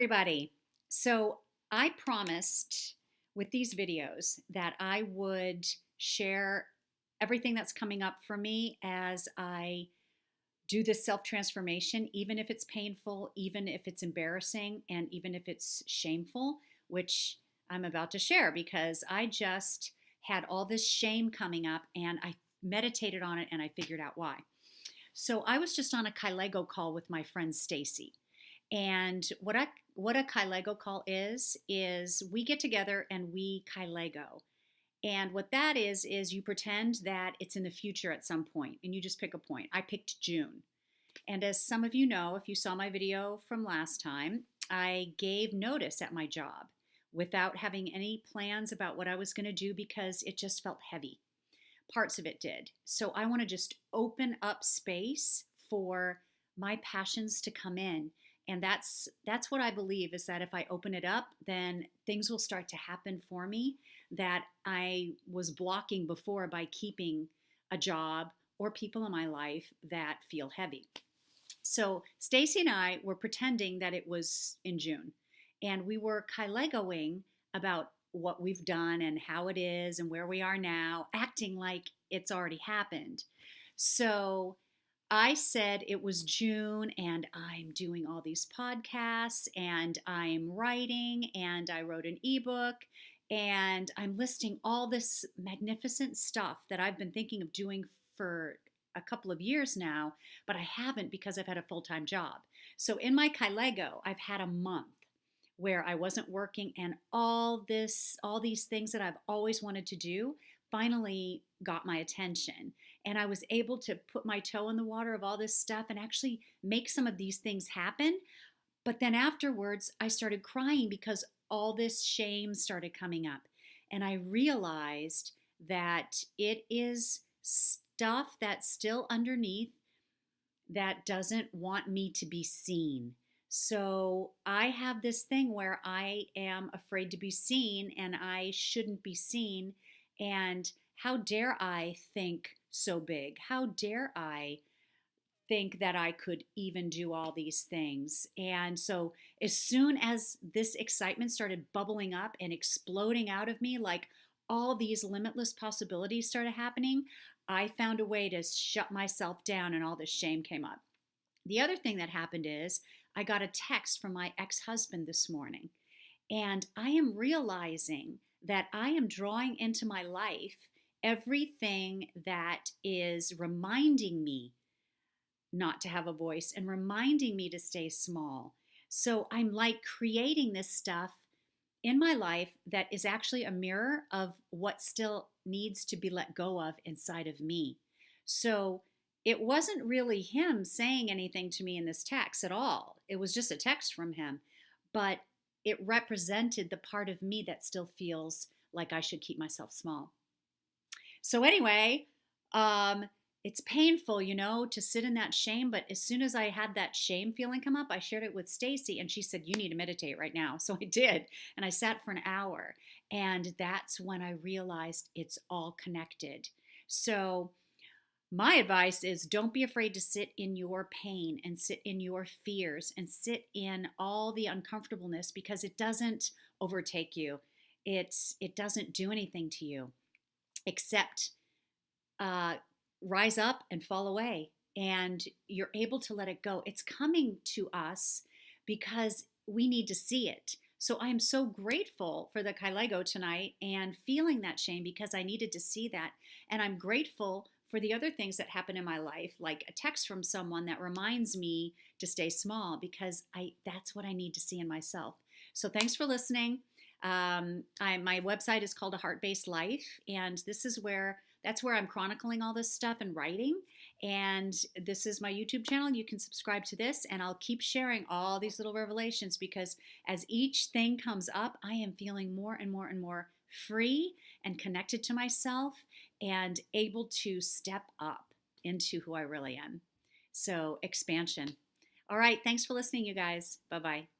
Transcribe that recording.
Everybody. So I promised with these videos that I would share everything that's coming up for me as I do this self transformation, even if it's painful, even if it's embarrassing, and even if it's shameful, which I'm about to share because I just had all this shame coming up and I meditated on it and I figured out why. So I was just on a Kylego call with my friend Stacy. And what a Kylego call is we get together and we Kylego. And what that is you pretend that it's in the future at some point and you just pick a point. I picked June. And as some of you know, if you saw my video from last time, I gave notice at my job without having any plans about what I was going to do because it just felt heavy. Parts of it did. So I want to just open up space for my passions to come in. And that's what I believe is that if I open it up, then things will start to happen for me that I was blocking before by keeping a job or people in my life that feel heavy. So Stacy and I were pretending that it was in June, and we were Kylegoing about what we've done and how it is and where we are now, acting like it's already happened. So I said it was June and I'm doing all these podcasts and I'm writing and I wrote an ebook and I'm listing all this magnificent stuff that I've been thinking of doing for a couple of years now, but I haven't because I've had a full-time job. So in my Kylego, I've had a month where I wasn't working and all these things that I've always wanted to do finally got my attention. And I was able to put my toe in the water of all this stuff and actually make some of these things happen. But then afterwards, I started crying because all this shame started coming up. And I realized that it is stuff that's still underneath that doesn't want me to be seen. So I have this thing where I am afraid to be seen and I shouldn't be seen. And how dare I think so big? How dare I think that I could even do all these things? And so as soon as this excitement started bubbling up and exploding out of me, like all these limitless possibilities started happening, I found a way to shut myself down and all this shame came up. The other thing that happened is I got a text from my ex-husband this morning, and I am realizing that I am drawing into my life everything that is reminding me not to have a voice and reminding me to stay small. So I'm like creating this stuff in my life that is actually a mirror of what still needs to be let go of inside of me. So it wasn't really him saying anything to me in this text at all. It was just a text from him, but it represented the part of me that still feels like I should keep myself small. So anyway, it's painful, to sit in that shame. But as soon as I had that shame feeling come up, I shared it with Stacy, and she said, "You need to meditate right now." So I did, and I sat for an hour, and that's when I realized it's all connected. So my advice is don't be afraid to sit in your pain and sit in your fears and sit in all the uncomfortableness because it doesn't overtake you. It doesn't do anything to you except uh, rise up and fall away. And you're able to let it go. It's coming to us because we need to see it. So I'm so grateful for the Kylego tonight and feeling that shame because I needed to see that. And I'm grateful for the other things that happen in my life, like a text from someone that reminds me to stay small because that's what I need to see in myself. So thanks for listening. My website is called A Heart-Based Life, and that's where I'm chronicling all this stuff and writing. And this is my YouTube channel. You can subscribe to this, and I'll keep sharing all these little revelations because as each thing comes up, I am feeling more and more and more free and connected to myself and able to step up into who I really am. So expansion. All right. Thanks for listening, you guys. Bye-bye.